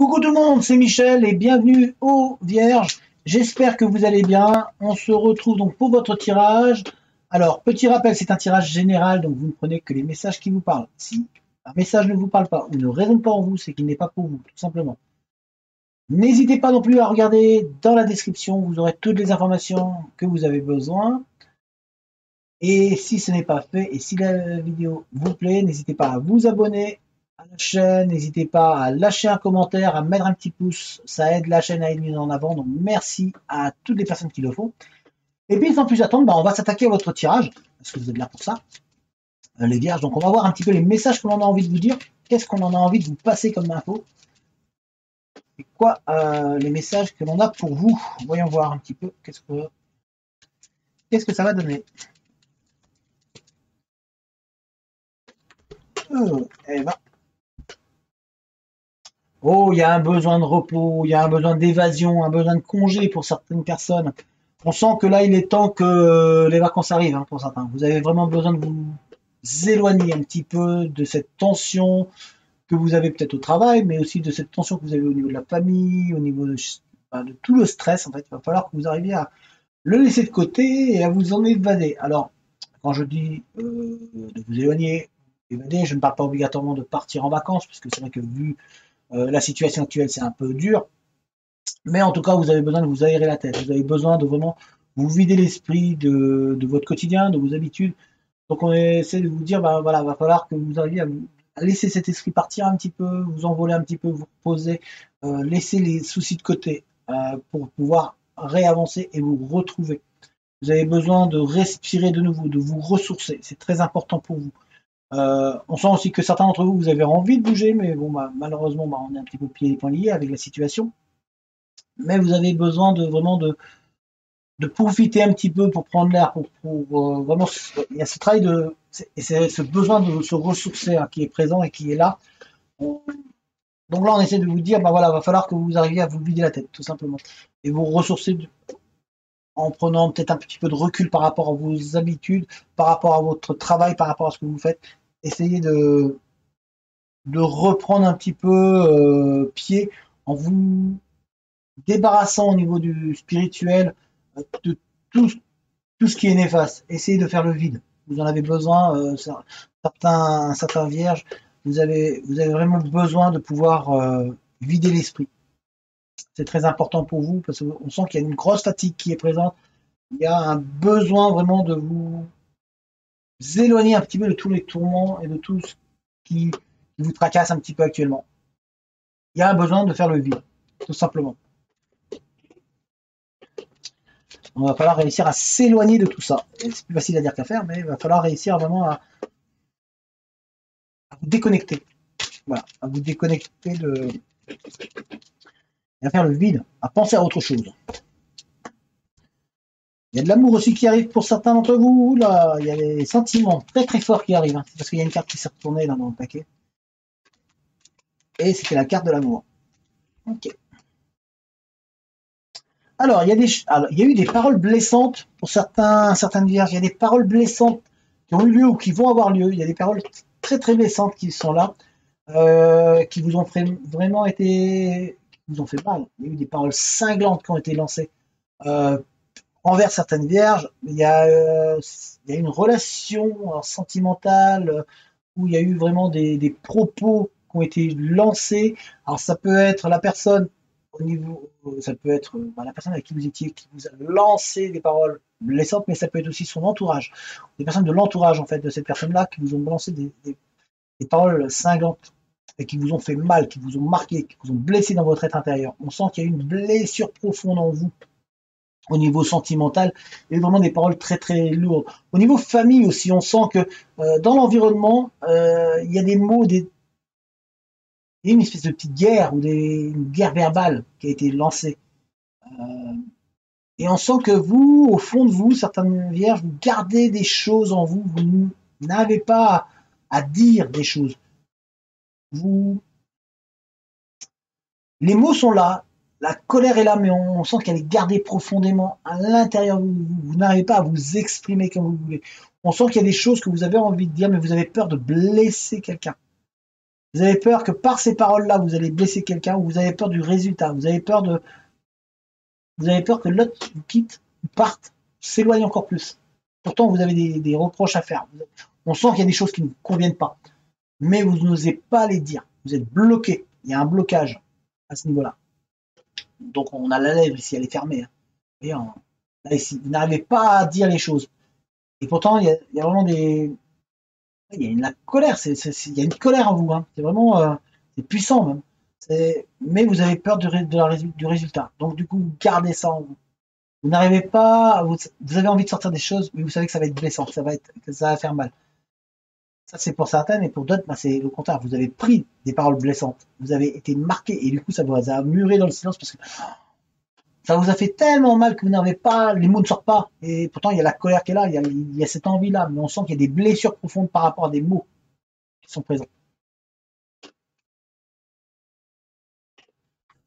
Coucou tout le monde, c'est Michel et bienvenue aux Vierges. J'espère que vous allez bien. On se retrouve donc pour votre tirage. Alors, petit rappel, c'est un tirage général, donc vous ne prenez que les messages qui vous parlent. Si un message ne vous parle pas ou ne résonne pas en vous, c'est qu'il n'est pas pour vous, tout simplement. N'hésitez pas non plus à regarder dans la description, vous aurez toutes les informations que vous avez besoin. Et si ce n'est pas fait, et si la vidéo vous plaît, n'hésitez pas à vous abonner à la chaîne, n'hésitez pas à lâcher un commentaire, à mettre un petit pouce, ça aide la chaîne à être mise en avant, donc merci à toutes les personnes qui le font. Et puis sans plus attendre, on va s'attaquer à votre tirage, parce que vous êtes là pour ça, les vierges, donc on va voir un petit peu les messages que l'on a envie de vous dire, qu'est-ce qu'on en a envie de vous passer comme info, et quoi les messages que l'on a pour vous. Voyons voir un petit peu, qu'est-ce que ça va donner. Eh ben, oh, il y a un besoin de repos, il y a un besoin d'évasion, un besoin de congé pour certaines personnes. On sent que là, il est temps que les vacances arrivent pour certains. Vous avez vraiment besoin de vous éloigner un petit peu de cette tension que vous avez peut-être au travail, mais aussi de cette tension que vous avez au niveau de la famille, au niveau de tout le stress. En fait, il va falloir que vous arriviez à le laisser de côté et à vous en évader. Alors, quand je dis de vous éloigner, évader, je ne parle pas obligatoirement de partir en vacances, parce que c'est vrai que vu la situation actuelle, c'est un peu dur. Mais en tout cas, vous avez besoin de vous aérer la tête. Vous avez besoin de vraiment vous vider l'esprit de votre quotidien, de vos habitudes. Donc, on essaie de vous dire, voilà, va falloir que vous arriviez à laisser cet esprit partir un petit peu, vous envoler un petit peu, vous reposer, laisser les soucis de côté pour pouvoir réavancer et vous retrouver. Vous avez besoin de respirer de nouveau, de vous ressourcer. C'est très important pour vous. On sent aussi que certains d'entre vous, vous avez envie de bouger, mais bon, malheureusement, on est un petit peu pieds et poings liés avec la situation. Mais vous avez besoin de vraiment de profiter un petit peu pour prendre l'air, pour vraiment, il y a ce travail et c'est ce besoin de se ressourcer qui est présent et qui est là. Donc là, on essaie de vous dire, voilà, va falloir que vous arriviez à vous vider la tête, tout simplement, et vous ressourcer en prenant peut-être un petit peu de recul par rapport à vos habitudes, par rapport à votre travail, par rapport à ce que vous faites. Essayez de reprendre un petit peu pied en vous débarrassant au niveau du spirituel de tout, tout ce qui est néfaste. Essayez de faire le vide. Vous en avez besoin, certains vierges, vous avez vraiment besoin de pouvoir vider l'esprit. C'est très important pour vous parce qu'on sent qu'il y a une grosse fatigue qui est présente. Il y a un besoin vraiment de vous éloigner un petit peu de tous les tourments et de tout ce qui vous tracasse un petit peu actuellement. Il y a un besoin de faire le vide, tout simplement. On va falloir réussir à s'éloigner de tout ça. C'est plus facile à dire qu'à faire, mais il va falloir réussir vraiment à vous déconnecter. Voilà, à vous déconnecter et à faire le vide, à penser à autre chose. Il y a de l'amour aussi qui arrive pour certains d'entre vous. Là, il y a des sentiments très très forts qui arrivent. C'est parce qu'il y a une carte qui s'est retournée là dans le paquet. Et c'était la carte de l'amour. Ok. Alors, il y a eu des paroles blessantes pour certaines vierges. Il y a des paroles blessantes qui ont eu lieu ou qui vont avoir lieu. Il y a des paroles très très blessantes qui sont là, qui vous ont vraiment été, qui vous ont fait mal. Il y a eu des paroles cinglantes qui ont été lancées envers certaines vierges. Il y a une relation sentimentale où il y a eu vraiment des propos qui ont été lancés. Alors ça peut être la personne au niveau, ça peut être la personne avec qui vous étiez, qui vous a lancé des paroles blessantes, mais ça peut être aussi son entourage, des personnes de l'entourage en fait de cette personne-là qui vous ont lancé des paroles cinglantes et qui vous ont fait mal, qui vous ont marqué, qui vous ont blessé dans votre être intérieur. On sent qu'il y a une blessure profonde en vous au niveau sentimental, il y a vraiment des paroles très très lourdes. Au niveau famille aussi, on sent que dans l'environnement, il y a des mots, il y a une espèce de petite guerre ou une guerre verbale qui a été lancée. Et on sent que vous, au fond de vous, certaines vierges, vous gardez des choses en vous, vous n'avez pas à dire des choses. Les mots sont là, la colère est là, mais on sent qu'elle est gardée profondément à l'intérieur de vous. Vous n'arrivez pas à vous exprimer comme vous voulez. On sent qu'il y a des choses que vous avez envie de dire, mais vous avez peur de blesser quelqu'un. Vous avez peur que par ces paroles-là, vous allez blesser quelqu'un, ou vous avez peur du résultat, vous avez peur que l'autre vous quitte, ou parte, s'éloigne encore plus. Pourtant, vous avez des reproches à faire. On sent qu'il y a des choses qui ne vous conviennent pas, mais vous n'osez pas les dire. Vous êtes bloqué. Il y a un blocage à ce niveau-là. Donc, on a la lèvre ici, elle est fermée. Hein. Et là, ici, vous n'arrivez pas à dire les choses. Et pourtant, il y a vraiment des... Il y a la colère, il y a une colère en vous. Hein. C'est vraiment c'est puissant même. Mais vous avez peur du résultat. Donc, du coup, vous gardez ça en vous. Vous n'arrivez pas, vous avez envie de sortir des choses, mais vous savez que ça va être blessant, ça va faire mal. Ça, c'est pour certaines, et pour d'autres, bah, c'est le contraire. Vous avez pris des paroles blessantes, vous avez été marqué, et du coup, ça vous a muré dans le silence parce que ça vous a fait tellement mal que vous n'avez pas, les mots ne sortent pas. Et pourtant, il y a la colère qui est là, il y a cette envie-là, mais on sent qu'il y a des blessures profondes par rapport à des mots qui sont présents.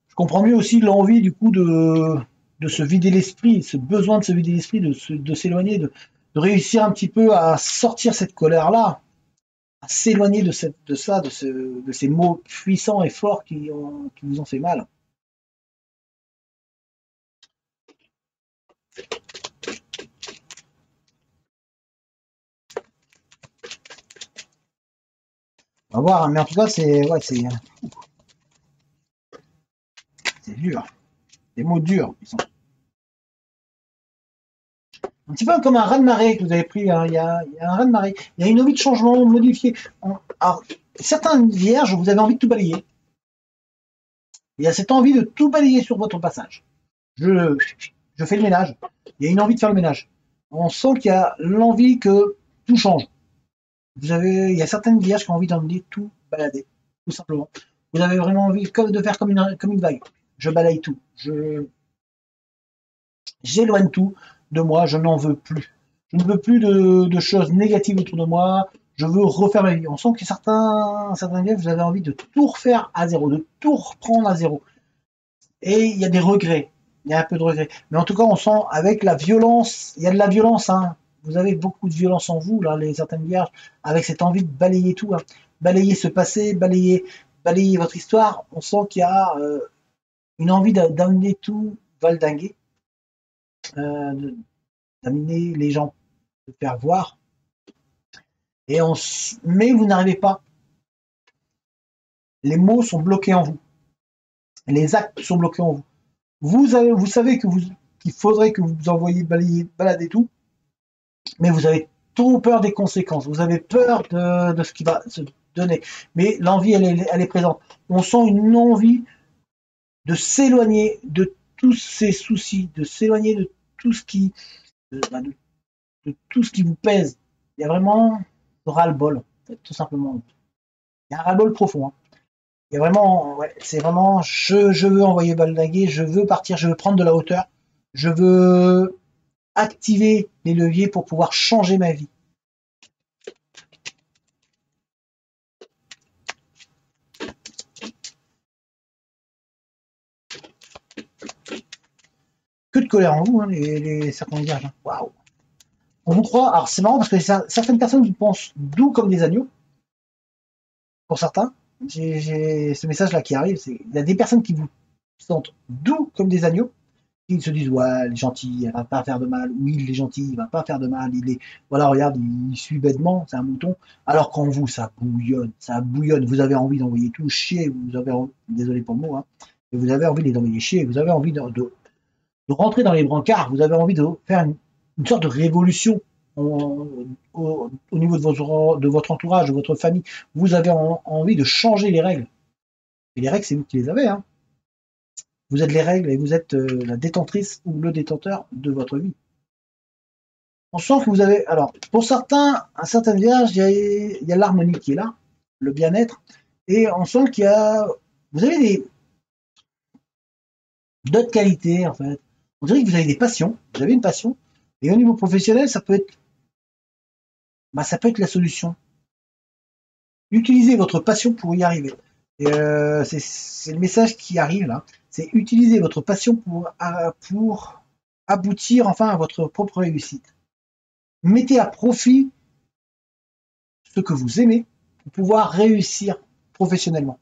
Je comprends mieux aussi l'envie, du coup, de se vider l'esprit, ce besoin de se vider l'esprit, de s'éloigner, de réussir un petit peu à sortir cette colère-là, à s'éloigner de ces mots puissants et forts qui vous ont fait mal. On va voir, hein, mais en tout cas, c'est dur. Des mots durs. Ils sont un petit peu comme un raz-de-marée que vous avez pris. Hein. Il y a un raz-de-marée. Il y a une envie de changement, de modifier. Alors, certains vierges, vous avez envie de tout balayer. Il y a cette envie de tout balayer sur votre passage. Je fais le ménage. Il y a une envie de faire le ménage. On sent qu'il y a l'envie que tout change. Il y a certaines vierges qui ont envie d'emmener tout balader, tout simplement. Vous avez vraiment envie de faire comme une vague. Je balaye tout. J'éloigne tout de moi. Je n'en veux plus. Je ne veux plus de choses négatives autour de moi. Je veux refaire ma vie. On sent que certains vierges, vous avez envie de tout refaire à zéro, de tout reprendre à zéro. Et il y a des regrets. Il y a un peu de regrets. Mais en tout cas, on sent avec la violence, il y a de la violence, hein. Vous avez beaucoup de violence en vous, là, les certaines vierges, avec cette envie de balayer tout, hein. Balayer ce passé, balayer votre histoire. On sent qu'il y a une envie d'amener tout valdinguer, d'amener les gens, de faire voir. Mais vous n'arrivez pas. Les mots sont bloqués en vous. Les actes sont bloqués en vous. Vous savez qu'il faudrait que vous envoyiez balader tout, mais vous avez trop peur des conséquences. Vous avez peur de ce qui va se donner. Mais l'envie, elle est présente. On sent une envie de s'éloigner de tous ces soucis, de s'éloigner de tout ce qui, de tout ce qui vous pèse. Il y a vraiment ras-le-bol, tout simplement. Il y a un ras-le-bol profond. Hein. Il y a vraiment, ouais, c'est vraiment, je veux envoyer balader, je veux partir, je veux prendre de la hauteur, je veux activer les leviers pour pouvoir changer ma vie. Que de colère en vous, hein, certains vierges. Waouh! On vous croit. Alors c'est marrant parce que certaines personnes vous pensent doux comme des agneaux. Pour certains, j'ai ce message-là qui arrive. Il y a des personnes qui vous sentent doux comme des agneaux. Ils se disent, ouais, il est gentil, elle va pas faire de mal. Oui, il est gentil, il va pas faire de mal. Voilà, regarde, il suit bêtement, c'est un mouton. Alors qu'en vous, ça bouillonne, ça bouillonne. Vous avez envie d'envoyer tout chier. Désolé pour le mot, hein, mais vous avez envie de les envoyer chier. Vous avez envie de rentrer dans les brancards. Vous avez envie de faire une sorte de révolution au niveau de votre entourage, de votre famille. Vous avez envie de changer les règles. Et les règles, c'est vous qui les avez, hein. Vous êtes les règles et vous êtes la détentrice ou le détenteur de votre vie. On sent que vous avez... Alors, pour certains, à certaines vierges, il y a l'harmonie qui est là, le bien-être, et on sent qu'il y a... Vous avez d'autres qualités, en fait. On dirait que vous avez des passions, vous avez une passion, et au niveau professionnel, ça peut être la solution. Utilisez votre passion pour y arriver. C'est le message qui arrive là. C'est utiliser votre passion pour aboutir enfin à votre propre réussite. Mettez à profit ce que vous aimez pour pouvoir réussir professionnellement.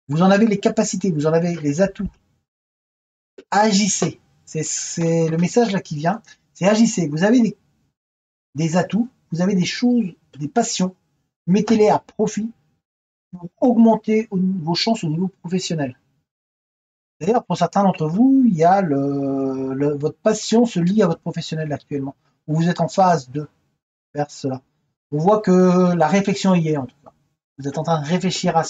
Vous en avez les capacités, vous en avez les atouts. Agissez. C'est le message là qui vient. C'est agissez. Vous avez des atouts, vous avez des choses, des passions. Mettez-les à profit pour augmenter vos chances au niveau professionnel. D'ailleurs, pour certains d'entre vous, il y a votre passion se lie à votre professionnel actuellement, où vous êtes en phase de faire cela. On voit que la réflexion y est en tout cas. Vous êtes en train de réfléchir à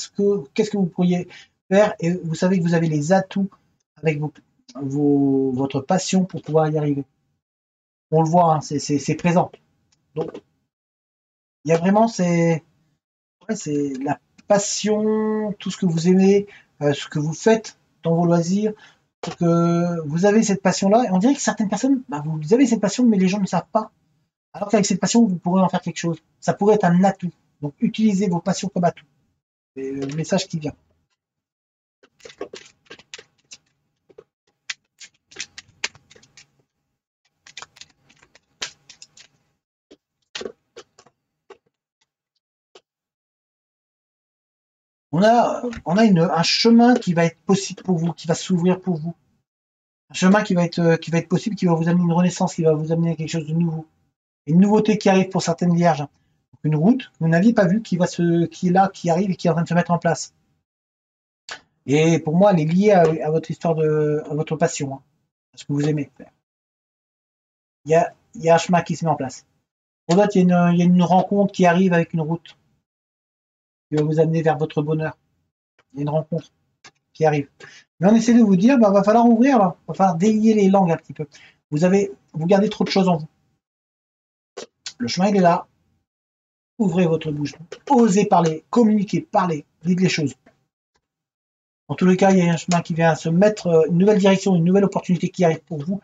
qu'est-ce que vous pourriez faire, et vous savez que vous avez les atouts avec votre passion pour pouvoir y arriver. On le voit, hein, c'est présent. Donc, il y a vraiment c'est la passion, tout ce que vous aimez, ce que vous faites dans vos loisirs, que vous avez cette passion-là. Et on dirait que certaines personnes, vous avez cette passion, mais les gens ne savent pas. Alors qu'avec cette passion, vous pourrez en faire quelque chose. Ça pourrait être un atout. Donc, utilisez vos passions comme atout. C'est le message qui vient. On a un chemin qui va être possible pour vous, qui va s'ouvrir pour vous. Un chemin qui va être possible, qui va vous amener une renaissance, qui va vous amener à quelque chose de nouveau. Une nouveauté qui arrive pour certaines vierges. Une route que vous n'aviez pas vue, qui est là, qui arrive et qui est en train de se mettre en place. Et pour moi, elle est liée à votre histoire à votre passion, hein, à ce que vous aimez faire. Il y a un chemin qui se met en place. Pour d'autres, il y a une rencontre qui arrive avec une route qui va vous amener vers votre bonheur. Il y a une rencontre qui arrive. Mais on essaie de vous dire, va falloir ouvrir là, va falloir délier les langues un petit peu. Vous gardez trop de choses en vous. Le chemin il est là. Ouvrez votre bouche, osez parler, communiquer, parler, dites les choses. En tous les cas, il y a un chemin qui vient se mettre, une nouvelle direction, une nouvelle opportunité qui arrive pour vous.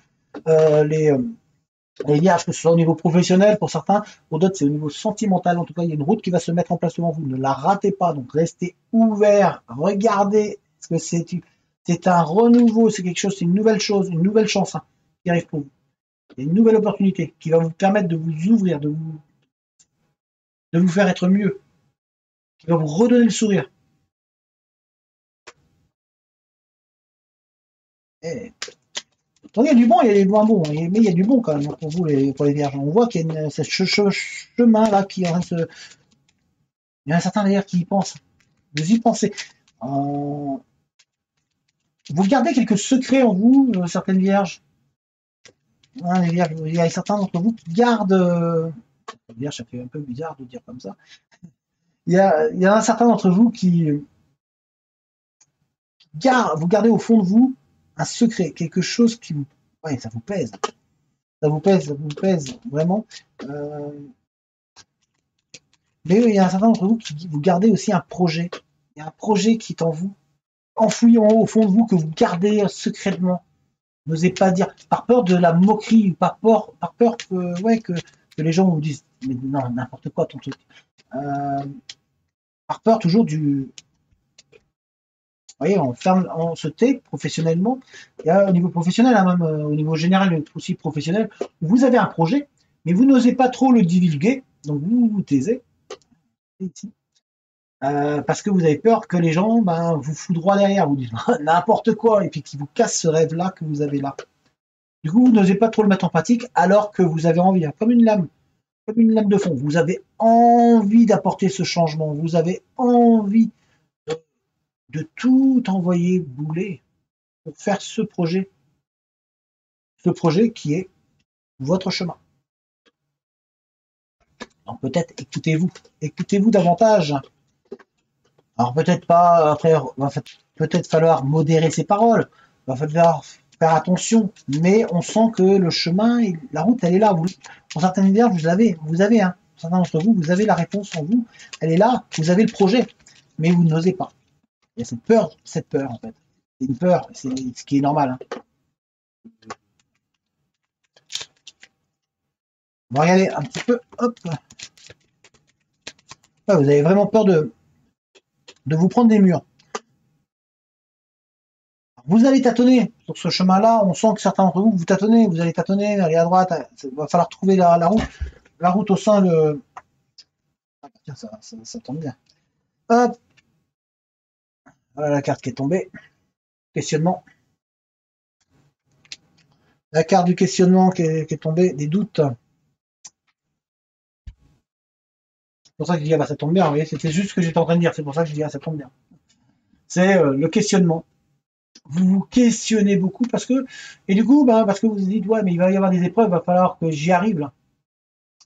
Les vierges, que ce soit au niveau professionnel pour certains, pour d'autres c'est au niveau sentimental. En tout cas, il y a une route qui va se mettre en place devant vous. Ne la ratez pas, donc restez ouvert, regardez, parce que c'est un renouveau, c'est quelque chose, c'est une nouvelle chose, une nouvelle chance hein, qui arrive pour vous. Il y a une nouvelle opportunité qui va vous permettre de vous ouvrir, de vous faire être mieux, qui va vous redonner le sourire. Et, il y a du bon, il y a des moins bons, mais il y a du bon quand même pour vous, pour les vierges. On voit qu'il y a ce chemin là qui est en train de se. Il y en a certains d'ailleurs qui y pensent. Vous y pensez. Vous gardez quelques secrets en vous, certaines vierges. Hein, les vierges. Il y a certains d'entre vous qui gardent. Vierge, ça fait un peu bizarre de dire comme ça. Il y a un certain d'entre vous vous gardez au fond de vous un secret, quelque chose qui vous, ouais, ça vous pèse, vraiment. Mais il y a un certain d'entre vous qui vous gardez aussi un projet. Il y a un projet qui est en vous, enfoui au fond de vous, que vous gardez secrètement. N'osez pas dire, par peur de la moquerie, par peur que les gens vous disent, mais non, n'importe quoi ton truc. Par peur toujours du. Vous voyez, on se tait professionnellement. Il y a au niveau professionnel, hein, même au niveau général, mais aussi professionnel, vous avez un projet, mais vous n'osez pas trop le divulguer, donc vous vous taisez. Ici. Parce que vous avez peur que les gens vous foudroient derrière, vous disent n'importe quoi, et puis qu'ils vous cassent ce rêve-là que vous avez là. Du coup, vous n'osez pas trop le mettre en pratique, alors que vous avez envie, hein, comme une lame de fond. Vous avez envie d'apporter ce changement, vous avez envie de tout envoyer bouler pour faire ce projet qui est votre chemin. Donc peut-être écoutez-vous davantage. Alors peut-être pas, après, va peut-être falloir modérer ses paroles, va falloir faire attention, mais on sent que le chemin, la route, elle est là. Pour certaines vierges, vous avez, hein, pour certains d'entre vous, vous avez la réponse en vous, elle est là, vous avez le projet, mais vous n'osez pas. Il y a cette peur en fait. C'est une peur, c'est ce qui est normal. Hein. On va regarder un petit peu, hop. Ouais, vous avez vraiment peur de vous prendre des murs. Vous allez tâtonner sur ce chemin-là. On sent que certains d'entre vous tâtonnez. Vous allez tâtonner, aller à droite. Il va falloir trouver la route. La route au sein de. Ah, tiens, ça tombe bien. Hop. Voilà la carte qui est tombée. Questionnement. La carte du questionnement qui est tombée, des doutes. C'est pour ça que je dis, ah bah ça tombe bien, vous voyez, c'était juste ce que j'étais en train de dire, c'est pour ça que je dis, ah ça tombe bien. C'est le questionnement. Vous vous questionnez beaucoup parce que, et du coup, bah, parce que vous vous dites, ouais, mais il va y avoir des épreuves, il va falloir que j'y arrive là.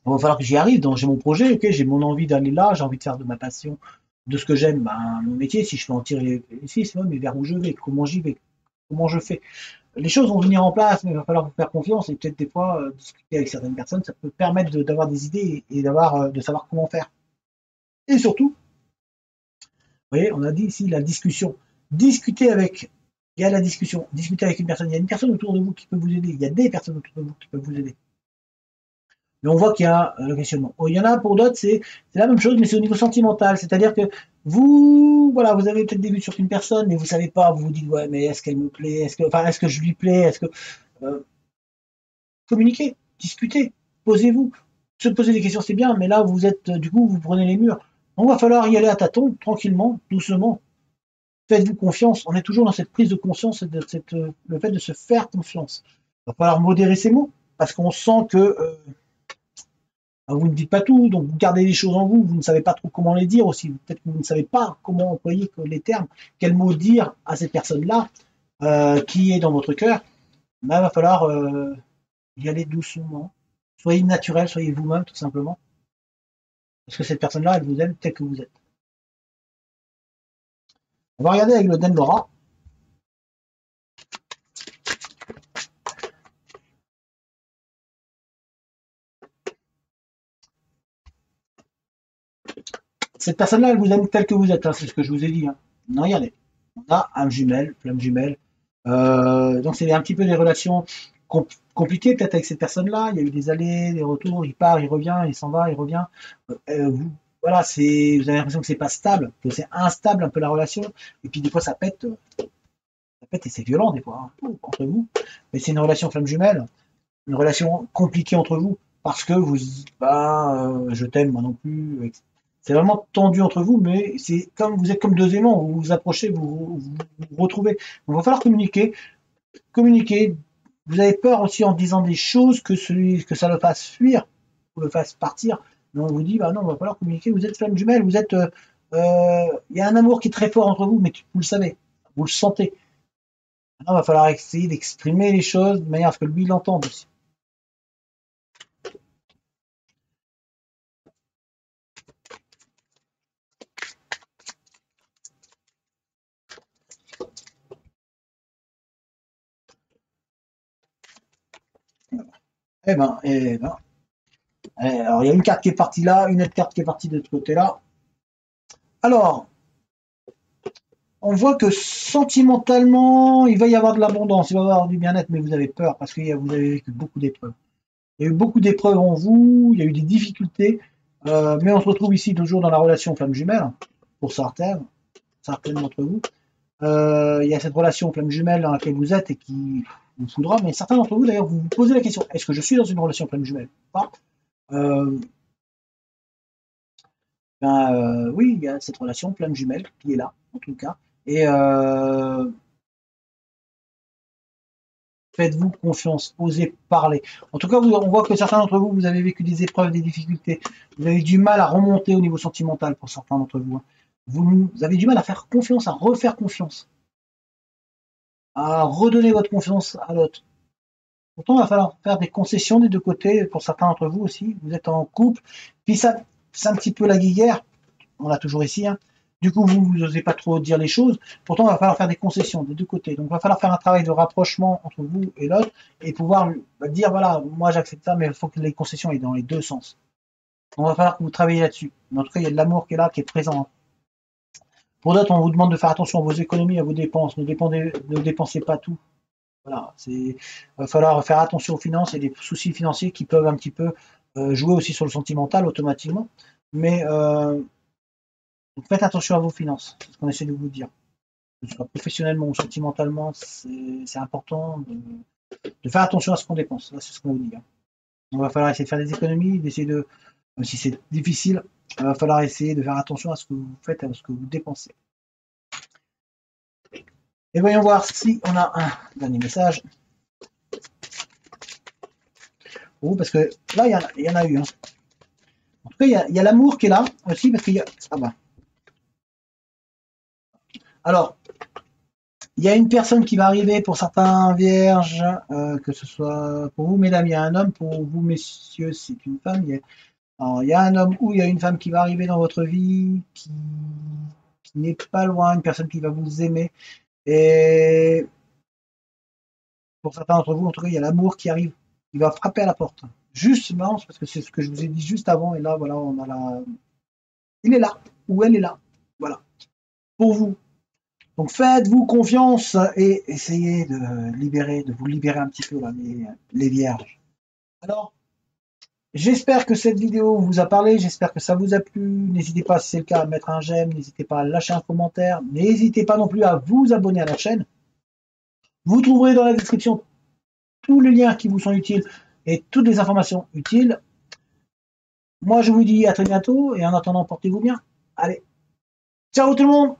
Il va falloir que j'y arrive, donc j'ai mon projet, ok, j'ai mon envie d'aller là, j'ai envie de faire de ma passion, de ce que j'aime, ben, mon métier, si je peux en tirer les bénéfices, mais vers où je vais, comment j'y vais, comment je fais. Les choses vont venir en place, mais il va falloir vous faire confiance et peut-être des fois discuter avec certaines personnes, ça peut permettre d'avoir des idées et d'avoir de savoir comment faire. Et surtout, vous voyez, on a dit ici la discussion. Discuter avec, il y a la discussion, discuter avec une personne, il y a une personne autour de vous qui peut vous aider, il y a des personnes autour de vous qui peuvent vous aider. Mais on voit qu'il y a le questionnement. Il y en a pour d'autres, c'est la même chose, mais c'est au niveau sentimental. C'est-à-dire que vous, voilà, vous avez peut-être des vues sur une personne, mais vous savez pas, vous vous dites, ouais, mais est-ce qu'elle me plaît, est-ce que je lui plais, est-ce que communiquez, discutez, posez-vous. Se poser des questions, c'est bien, mais là, vous êtes, du coup, vous prenez les murs. Donc, il va falloir y aller à tâtons, tranquillement, doucement. Faites-vous confiance. On est toujours dans cette prise de conscience et le fait de se faire confiance. Il va falloir modérer ses mots, parce qu'on sent que vous ne dites pas tout, donc vous gardez les choses en vous, vous ne savez pas trop comment les dire aussi. Peut-être que vous ne savez pas comment employer les termes, quels mots dire à cette personne-là qui est dans votre cœur. Ben, il va falloir y aller doucement. Soyez naturel, soyez vous-même, tout simplement. Parce que cette personne-là, elle vous aime tel que vous êtes. On va regarder avec le Den Laura. Cette personne-là, elle vous aime tel que vous êtes, hein, c'est ce que je vous ai dit. Hein. Non, regardez. On a un jumelle, flamme jumelle. Donc c'est un petit peu des relations compliquées peut-être avec cette personne-là. Il y a eu des allers, des retours, il part, il revient, il s'en va, il revient. Voilà, vous avez l'impression que c'est pas stable, que c'est instable un peu la relation. Et puis des fois ça pète et c'est violent des fois hein, entre vous. Mais c'est une relation flamme jumelle, une relation compliquée entre vous parce que je t'aime moi non plus. C'est vraiment tendu entre vous, mais c'est comme vous êtes comme deux aimants, vous vous approchez, vous retrouvez. Donc, il va falloir communiquer, communiquer. Vous avez peur aussi en disant des choses que ça le fasse fuir ou le fasse partir. Mais on vous dit, bah non, il va falloir communiquer. Vous êtes flamme jumelle, il y a un amour qui est très fort entre vous, mais vous le savez, vous le sentez. Maintenant, il va falloir essayer d'exprimer les choses de manière à ce que lui l'entende aussi. Eh ben, eh ben. Alors, il y a une carte qui est partie là, une autre carte qui est partie de ce côté-là. Alors, on voit que sentimentalement, il va y avoir de l'abondance, il va y avoir du bien-être, mais vous avez peur parce que vous avez vécu beaucoup d'épreuves. Il y a eu beaucoup d'épreuves en vous, il y a eu des difficultés, mais on se retrouve ici toujours dans la relation flamme jumelle, pour certaines d'entre vous. Il y a cette relation flamme jumelle dans laquelle vous êtes et qui vous foudra, mais certains d'entre vous, d'ailleurs, vous vous posez la question, est-ce que je suis dans une relation flamme jumelle? Pas. Euh, oui, il y a cette relation flamme jumelle qui est là, en tout cas. Et faites-vous confiance, osez parler. En tout cas, on voit que certains d'entre vous, vous avez vécu des épreuves, des difficultés. Vous avez du mal à remonter au niveau sentimental pour certains d'entre vous. Hein. Vous avez du mal à faire confiance, à refaire confiance, à redonner votre confiance à l'autre. Pourtant, il va falloir faire des concessions des deux côtés pour certains d'entre vous aussi. Vous êtes en couple, puis ça, c'est un petit peu la guéguerre. On l'a toujours ici. Hein. Du coup, vous n'osez pas trop dire les choses. Pourtant, il va falloir faire des concessions des deux côtés. Donc, il va falloir faire un travail de rapprochement entre vous et l'autre et pouvoir dire voilà, moi j'accepte ça, mais il faut que les concessions aient dans les deux sens. Donc, il va falloir que vous travaillez là-dessus. Mais en tout cas, il y a de l'amour qui est là, qui est présent. Pour d'autres, on vous demande de faire attention à vos économies, à vos dépenses. Ne dépensez pas tout. Voilà, il va falloir faire attention aux finances et des soucis financiers qui peuvent un petit peu jouer aussi sur le sentimental automatiquement. Mais donc faites attention à vos finances, c'est ce qu'on essaie de vous dire. Que ce soit professionnellement ou sentimentalement, c'est important de faire attention à ce qu'on dépense. C'est ce qu'on vous dit. Hein. On va falloir essayer de faire des économies, d'essayer de, même si c'est difficile, il va falloir essayer de faire attention à ce que vous faites, à ce que vous dépensez. Et voyons voir si on a un dernier message. Oh, parce que là, il y en a eu. Hein. En tout cas, il y a l'amour qui est là aussi, parce qu'il y a... Ah bah. Alors, il y a une personne qui va arriver pour certains vierges, que ce soit pour vous, mesdames, il y a un homme, pour vous, messieurs, c'est une femme. Alors, il y a un homme ou il y a une femme qui va arriver dans votre vie, qui n'est pas loin, une personne qui va vous aimer. Et pour certains d'entre vous, en tout cas, il y a l'amour qui arrive, qui va frapper à la porte. Justement, parce que c'est ce que je vous ai dit juste avant, et là, voilà, on a la... Il est là, ou elle est là, voilà, pour vous. Donc faites-vous confiance et essayez de vous libérer un petit peu, là, les vierges. Alors, j'espère que cette vidéo vous a parlé, j'espère que ça vous a plu. N'hésitez pas, si c'est le cas, à mettre un j'aime, n'hésitez pas à lâcher un commentaire, n'hésitez pas non plus à vous abonner à la chaîne. Vous trouverez dans la description tous les liens qui vous sont utiles et toutes les informations utiles. Moi, je vous dis à très bientôt et en attendant, portez-vous bien. Allez, ciao tout le monde!